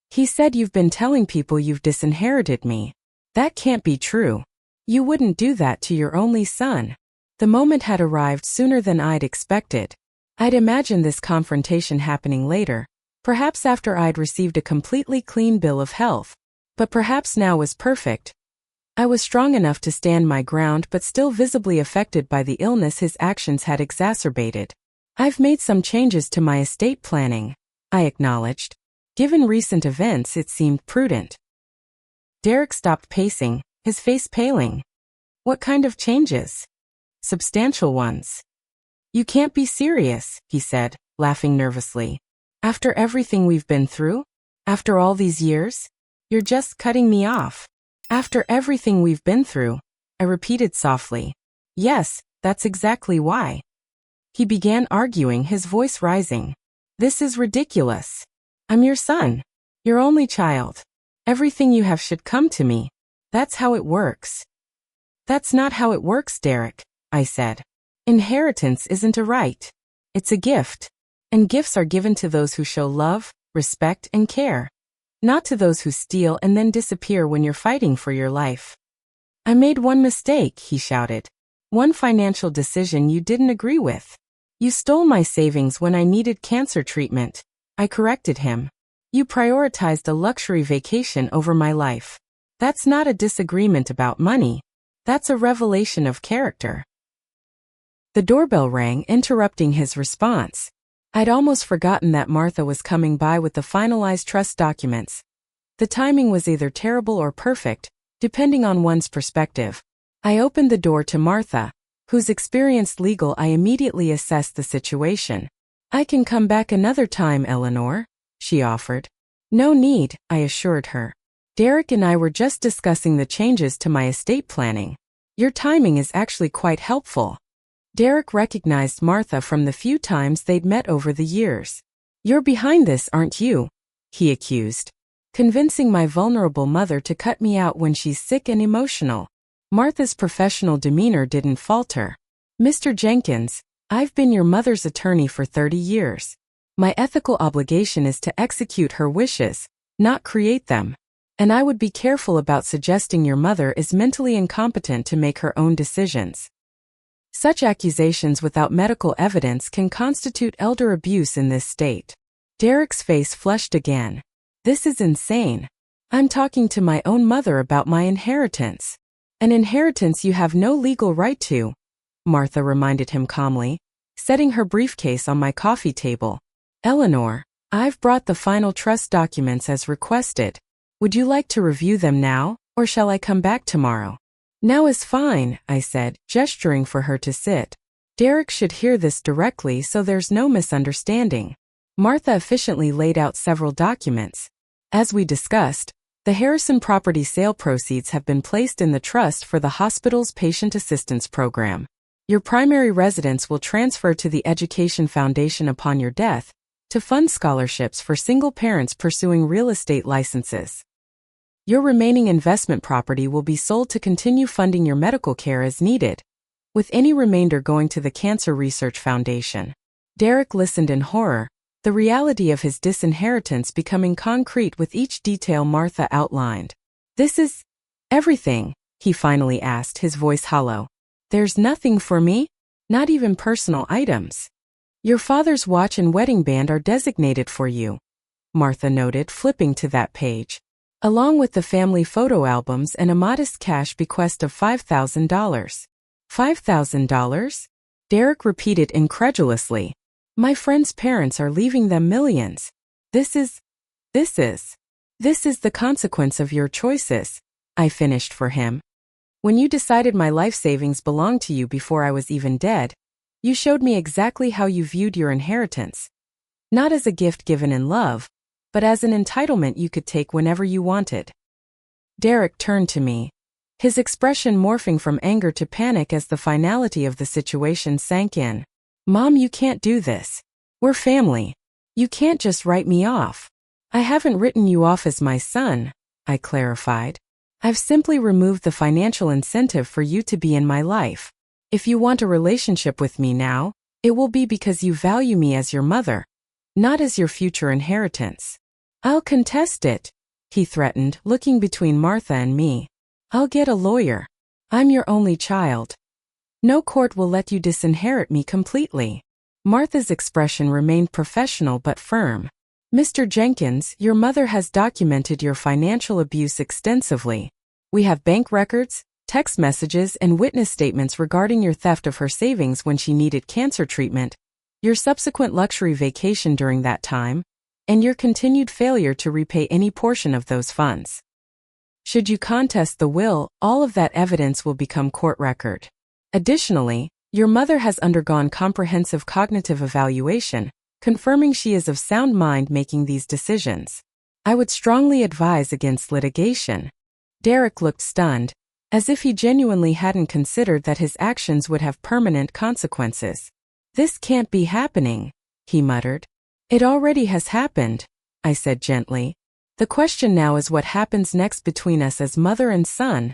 He said you've been telling people you've disinherited me. That can't be true. You wouldn't do that to your only son. The moment had arrived sooner than I'd expected. I'd imagined this confrontation happening later, perhaps after I'd received a completely clean bill of health. But perhaps now was perfect. I was strong enough to stand my ground but still visibly affected by the illness his actions had exacerbated. I've made some changes to my estate planning, I acknowledged. Given recent events, it seemed prudent. Derek stopped pacing, his face paling. What kind of changes? Substantial ones. You can't be serious, he said, laughing nervously. After everything we've been through? After all these years? You're just cutting me off. After everything we've been through, I repeated softly. Yes, that's exactly why. He began arguing, his voice rising. This is ridiculous. I'm your son, your only child. Everything you have should come to me. That's how it works. That's not how it works, Derek, I said. Inheritance isn't a right. It's a gift. And gifts are given to those who show love, respect, and care. Not to those who steal and then disappear when you're fighting for your life. I made one mistake, he shouted. One financial decision you didn't agree with. You stole my savings when I needed cancer treatment. I corrected him. You prioritized a luxury vacation over my life. That's not a disagreement about money. That's a revelation of character. The doorbell rang, interrupting his response. I'd almost forgotten that Martha was coming by with the finalized trust documents. The timing was either terrible or perfect, depending on one's perspective. I opened the door to Martha, whose experienced legal eye immediately assessed the situation. I can come back another time, Eleanor, she offered. No need, I assured her. Derek and I were just discussing the changes to my estate planning. Your timing is actually quite helpful. Derek recognized Martha from the few times they'd met over the years. You're behind this, aren't you? He accused. Convincing my vulnerable mother to cut me out when she's sick and emotional. Martha's professional demeanor didn't falter. Mr. Jenkins, I've been your mother's attorney for 30 years. My ethical obligation is to execute her wishes, not create them. And I would be careful about suggesting your mother is mentally incompetent to make her own decisions. Such accusations without medical evidence can constitute elder abuse in this state. Derek's face flushed again. This is insane. I'm talking to my own mother about my inheritance. An inheritance you have no legal right to, Martha reminded him calmly, setting her briefcase on my coffee table. Eleanor, I've brought the final trust documents as requested. Would you like to review them now, or shall I come back tomorrow? Now is fine, I said, gesturing for her to sit. Derek should hear this directly so there's no misunderstanding. Martha efficiently laid out several documents. As we discussed, the Harrison property sale proceeds have been placed in the trust for the hospital's patient assistance program. Your primary residence will transfer to the Education Foundation upon your death, to fund scholarships for single parents pursuing real estate licenses. Your remaining investment property will be sold to continue funding your medical care as needed, with any remainder going to the Cancer Research Foundation. Derek listened in horror, the reality of his disinheritance becoming concrete with each detail Martha outlined. "This is everything?" he finally asked, his voice hollow. "There's nothing for me? Not even personal items?" "Your father's watch and wedding band are designated for you," Martha noted, flipping to that page, "along with the family photo albums and a modest cash bequest of $5,000. $5,000? Derek repeated incredulously. "My friend's parents are leaving them millions. This is the consequence of your choices," I finished for him. "When you decided my life savings belonged to you before I was even dead, you showed me exactly how you viewed your inheritance. Not as a gift given in love, but as an entitlement you could take whenever you wanted." Derek turned to me, his expression morphing from anger to panic as the finality of the situation sank in. "Mom, you can't do this. We're family. You can't just write me off." "I haven't written you off as my son," I clarified. "I've simply removed the financial incentive for you to be in my life. If you want a relationship with me now, it will be because you value me as your mother, not as your future inheritance." "I'll contest it," he threatened, looking between Martha and me. "I'll get a lawyer. I'm your only child. No court will let you disinherit me completely." Martha's expression remained professional but firm. "Mr. Jenkins, your mother has documented your financial abuse extensively. We have bank records, text messages, and witness statements regarding your theft of her savings when she needed cancer treatment, your subsequent luxury vacation during that time, and your continued failure to repay any portion of those funds. Should you contest the will, all of that evidence will become court record. Additionally, your mother has undergone comprehensive cognitive evaluation, confirming she is of sound mind making these decisions. I would strongly advise against litigation." Derek looked stunned, as if he genuinely hadn't considered that his actions would have permanent consequences. "This can't be happening," he muttered. "It already has happened," I said gently. "The question now is what happens next between us as mother and son,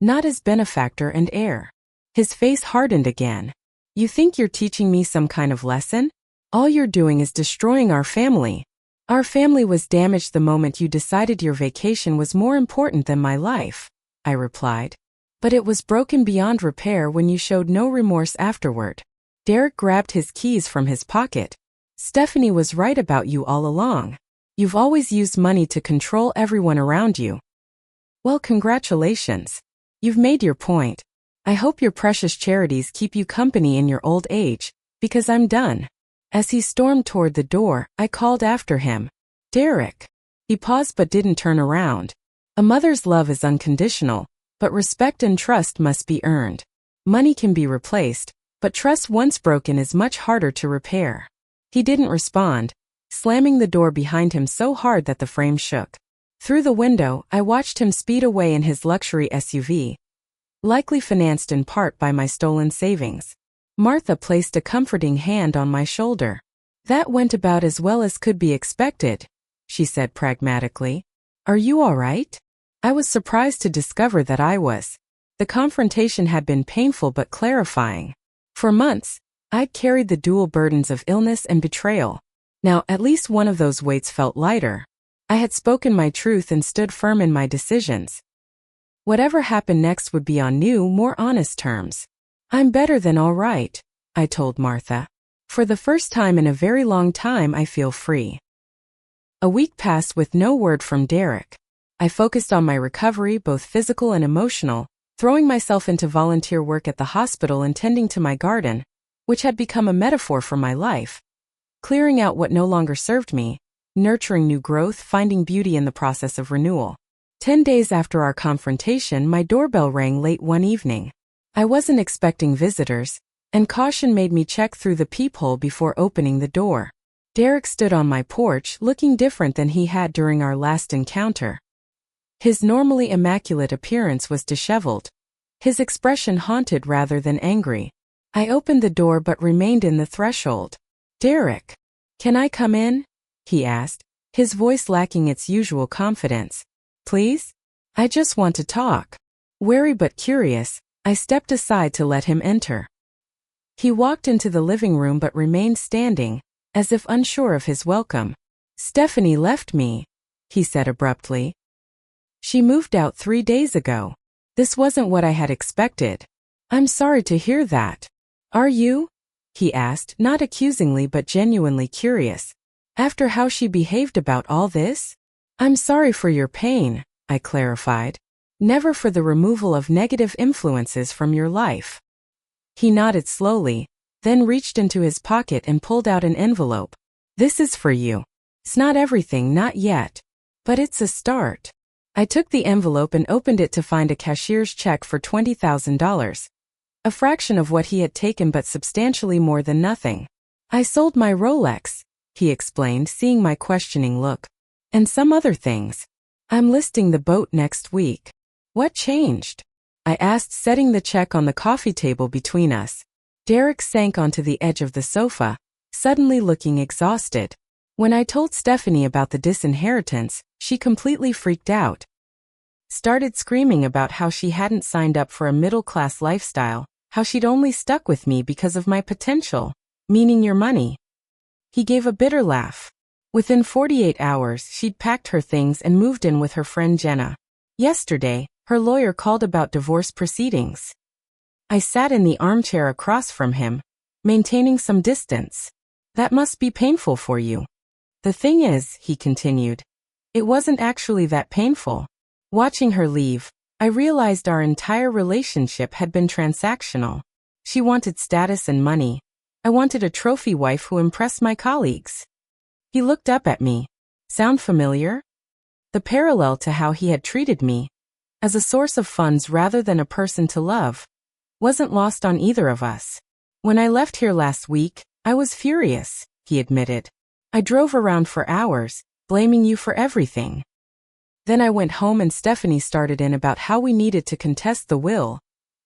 not as benefactor and heir." His face hardened again. "You think you're teaching me some kind of lesson? All you're doing is destroying our family. Our family was damaged the moment you decided your vacation was more important than my life," I replied. "But it was broken beyond repair when you showed no remorse afterward." Derek grabbed his keys from his pocket. "Stephanie was right about you all along. You've always used money to control everyone around you." "Well, congratulations. You've made your point. I hope your precious charities keep you company in your old age, because I'm done." As he stormed toward the door, I called after him, "Derek." He paused but didn't turn around. "A mother's love is unconditional, but respect and trust must be earned. Money can be replaced, but trust once broken is much harder to repair." He didn't respond, slamming the door behind him so hard that the frame shook. Through the window, I watched him speed away in his luxury SUV, likely financed in part by my stolen savings. Martha placed a comforting hand on my shoulder. "That went about as well as could be expected," she said pragmatically. "Are you all right?" I was surprised to discover that I was. The confrontation had been painful but clarifying. For months, I'd carried the dual burdens of illness and betrayal. Now, at least one of those weights felt lighter. I had spoken my truth and stood firm in my decisions. Whatever happened next would be on new, more honest terms. "I'm better than all right," I told Martha. "For the first time in a very long time, I feel free." A week passed with no word from Derek. I focused on my recovery, both physical and emotional, throwing myself into volunteer work at the hospital and tending to my garden, which had become a metaphor for my life, clearing out what no longer served me, nurturing new growth, finding beauty in the process of renewal. 10 days after our confrontation, my doorbell rang late one evening. I wasn't expecting visitors, and caution made me check through the peephole before opening the door. Derek stood on my porch, looking different than he had during our last encounter. His normally immaculate appearance was disheveled, his expression haunted rather than angry. I opened the door but remained in the threshold. "Derek." "Can I come in?" he asked, his voice lacking its usual confidence. "Please? I just want to talk." Wary but curious, I stepped aside to let him enter. He walked into the living room but remained standing, as if unsure of his welcome. "Stephanie left me," he said abruptly. "She moved out 3 days ago." This wasn't what I had expected. "I'm sorry to hear that." "Are you?" he asked, not accusingly but genuinely curious. "After how she behaved about all this?" "I'm sorry for your pain," I clarified. "Never for the removal of negative influences from your life." He nodded slowly, then reached into his pocket and pulled out an envelope. "This is for you. It's not everything, not yet. But it's a start." I took the envelope and opened it to find a cashier's check for $20,000. A fraction of what he had taken but substantially more than nothing. "I sold my Rolex," he explained, seeing my questioning look. "And some other things. I'm listing the boat next week." "What changed?" I asked, setting the check on the coffee table between us. Derek sank onto the edge of the sofa, suddenly looking exhausted. When I told Stephanie about the disinheritance, she completely freaked out. Started screaming about how she hadn't signed up for a middle-class lifestyle, how she'd only stuck with me because of my potential, meaning your money. He gave a bitter laugh. Within 48 hours, she'd packed her things and moved in with her friend Jenna. Yesterday, her lawyer called about divorce proceedings. I sat in the armchair across from him, maintaining some distance. "That must be painful for you." "The thing is," he continued, "it wasn't actually that painful. Watching her leave, I realized our entire relationship had been transactional. She wanted status and money. I wanted a trophy wife who impressed my colleagues." He looked up at me. "Sound familiar?" The parallel to how he had treated me, as a source of funds rather than a person to love, wasn't lost on either of us. "When I left here last week, I was furious," he admitted. "I drove around for hours, blaming you for everything. Then I went home and Stephanie started in about how we needed to contest the will,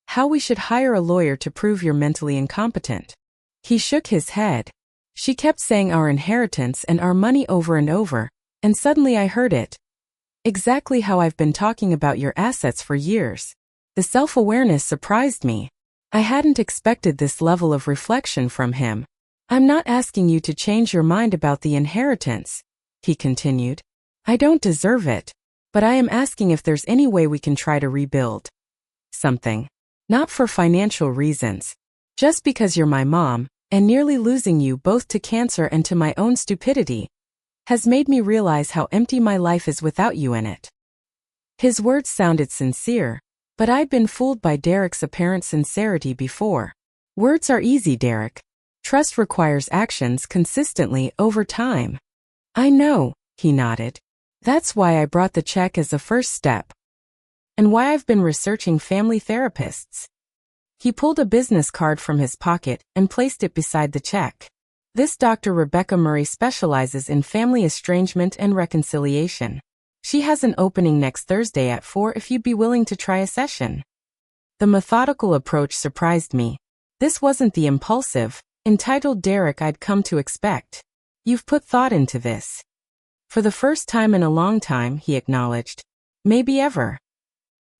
how we should hire a lawyer to prove you're mentally incompetent." He shook his head. "She kept saying our inheritance and our money over and over, and suddenly I heard it. Exactly how I've been talking about your assets for years." The self-awareness surprised me. I hadn't expected this level of reflection from him. "I'm not asking you to change your mind about the inheritance," he continued. "I don't deserve it. But I am asking if there's any way we can try to rebuild something. Not for financial reasons. Just because you're my mom, and nearly losing you both to cancer and to my own stupidity has made me realize how empty my life is without you in it." His words sounded sincere, but I'd been fooled by Derek's apparent sincerity before. Words are easy, Derek. Trust requires actions consistently over time. "I know," he nodded. "That's why I brought the check as a first step. And why I've been researching family therapists." He pulled a business card from his pocket and placed it beside the check. "This Dr. Rebecca Murray specializes in family estrangement and reconciliation. She has an opening next Thursday at 4 if you'd be willing to try a session." The methodical approach surprised me. This wasn't the impulsive, entitled Derek I'd come to expect. "You've put thought into this." "For the first time in a long time," he acknowledged. "Maybe ever."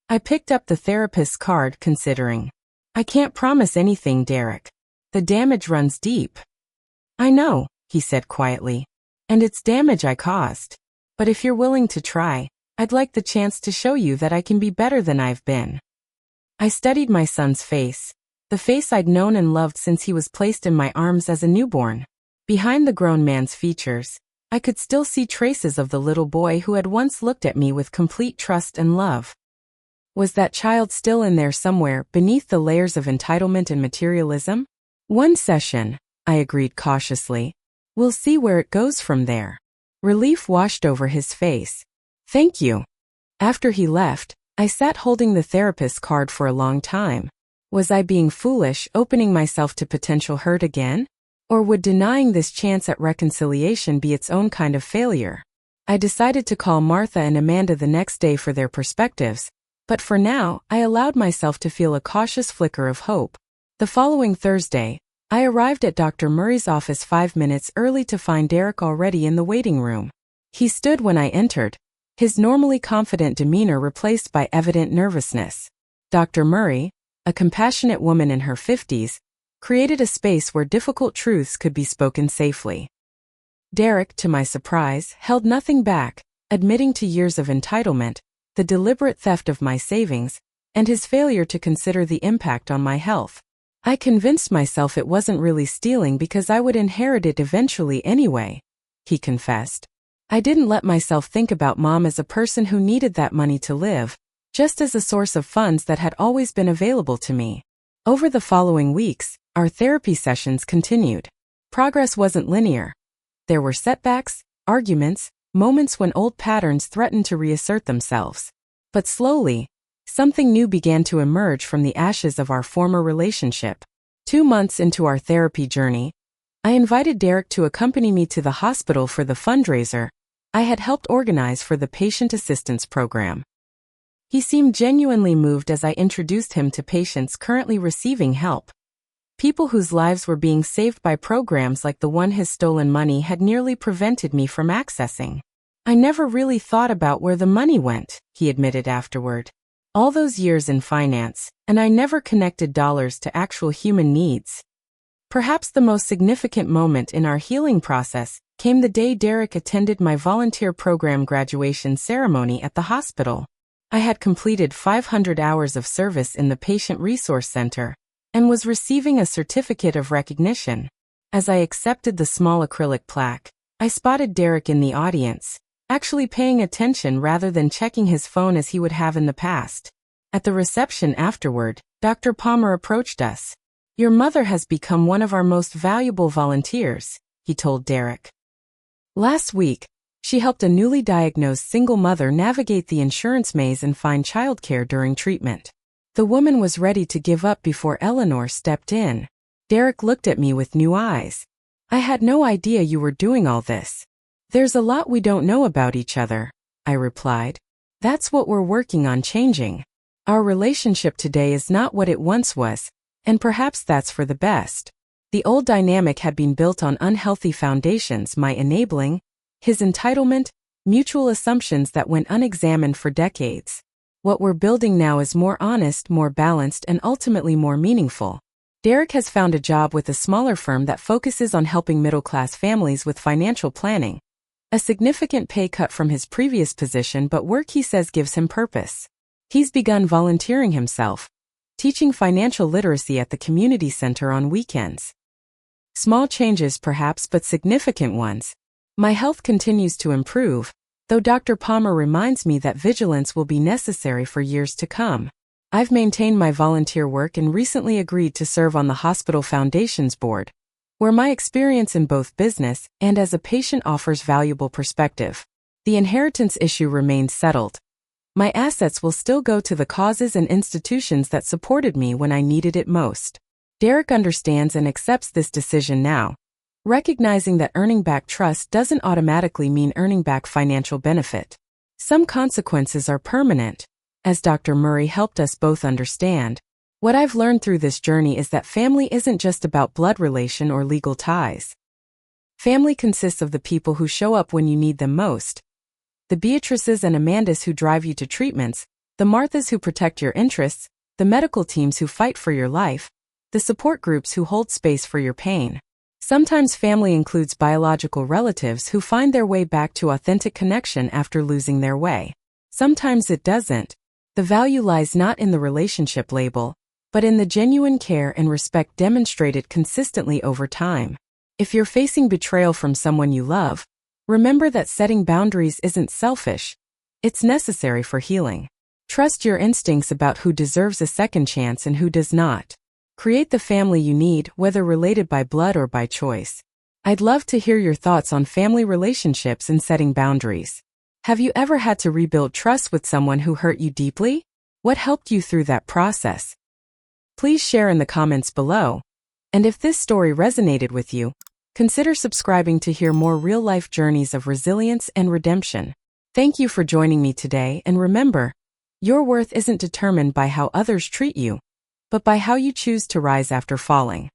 I picked up the therapist's card, considering. "I can't promise anything, Derek. The damage runs deep." "I know," he said quietly. "And it's damage I caused. But if you're willing to try, I'd like the chance to show you that I can be better than I've been." I studied my son's face, the face I'd known and loved since he was placed in my arms as a newborn. Behind the grown man's features, I could still see traces of the little boy who had once looked at me with complete trust and love. Was that child still in there somewhere beneath the layers of entitlement and materialism? "One session," I agreed cautiously. "We'll see where it goes from there." Relief washed over his face. "Thank you." After he left, I sat holding the therapist's card for a long time. Was I being foolish, opening myself to potential hurt again? Or would denying this chance at reconciliation be its own kind of failure? I decided to call Martha and Amanda the next day for their perspectives, but for now, I allowed myself to feel a cautious flicker of hope. The following Thursday, I arrived at Dr. Murray's office 5 minutes early to find Derek already in the waiting room. He stood when I entered, his normally confident demeanor replaced by evident nervousness. Dr. Murray, a compassionate woman in her 50s, created a space where difficult truths could be spoken safely. Derek, to my surprise, held nothing back, admitting to years of entitlement, the deliberate theft of my savings, and his failure to consider the impact on my health. I convinced myself it wasn't really stealing because I would inherit it eventually anyway, he confessed. I didn't let myself think about Mom as a person who needed that money to live, just as a source of funds that had always been available to me. Over the following weeks, our therapy sessions continued. Progress wasn't linear. There were setbacks, arguments, moments when old patterns threatened to reassert themselves. But slowly, something new began to emerge from the ashes of our former relationship. 2 months into our therapy journey, I invited Derek to accompany me to the hospital for the fundraiser I had helped organize for the patient assistance program. He seemed genuinely moved as I introduced him to patients currently receiving help. People whose lives were being saved by programs like the one his stolen money had nearly prevented me from accessing. I never really thought about where the money went, he admitted afterward. All those years in finance, and I never connected dollars to actual human needs. Perhaps the most significant moment in our healing process came the day Derek attended my volunteer program graduation ceremony at the hospital. I had completed 500 hours of service in the Patient Resource Center and was receiving a certificate of recognition. As I accepted the small acrylic plaque, I spotted Derek in the audience, actually paying attention rather than checking his phone as he would have in the past. At the reception afterward, Dr. Palmer approached us. "Your mother has become one of our most valuable volunteers," he told Derek. Last week, she helped a newly diagnosed single mother navigate the insurance maze and find childcare during treatment. The woman was ready to give up before Eleanor stepped in. Derek looked at me with new eyes. "I had no idea you were doing all this." "There's a lot we don't know about each other," I replied. "That's what we're working on changing. Our relationship today is not what it once was, and perhaps that's for the best." The old dynamic had been built on unhealthy foundations, my enabling, his entitlement, mutual assumptions that went unexamined for decades. What we're building now is more honest, more balanced, and ultimately more meaningful. Derek has found a job with a smaller firm that focuses on helping middle-class families with financial planning. A significant pay cut from his previous position, but work he says gives him purpose. He's begun volunteering himself, teaching financial literacy at the community center on weekends. Small changes perhaps, but significant ones. My health continues to improve, though Dr. Palmer reminds me that vigilance will be necessary for years to come. I've maintained my volunteer work and recently agreed to serve on the Hospital Foundation's board, where my experience in both business and as a patient offers valuable perspective. The inheritance issue remains settled. My assets will still go to the causes and institutions that supported me when I needed it most. Derek understands and accepts this decision now, recognizing that earning back trust doesn't automatically mean earning back financial benefit. Some consequences are permanent, as Dr. Murray helped us both understand. What I've learned through this journey is that family isn't just about blood relation or legal ties. Family consists of the people who show up when you need them most. The Beatrices and Amandas who drive you to treatments, the Marthas who protect your interests, the medical teams who fight for your life, the support groups who hold space for your pain. Sometimes family includes biological relatives who find their way back to authentic connection after losing their way. Sometimes it doesn't. The value lies not in the relationship label, but in the genuine care and respect demonstrated consistently over time. If you're facing betrayal from someone you love, remember that setting boundaries isn't selfish. It's necessary for healing. Trust your instincts about who deserves a second chance and who does not. Create the family you need, whether related by blood or by choice. I'd love to hear your thoughts on family relationships and setting boundaries. Have you ever had to rebuild trust with someone who hurt you deeply? What helped you through that process? Please share in the comments below. And if this story resonated with you, consider subscribing to hear more real-life journeys of resilience and redemption. Thank you for joining me today, and remember, your worth isn't determined by how others treat you, but by how you choose to rise after falling.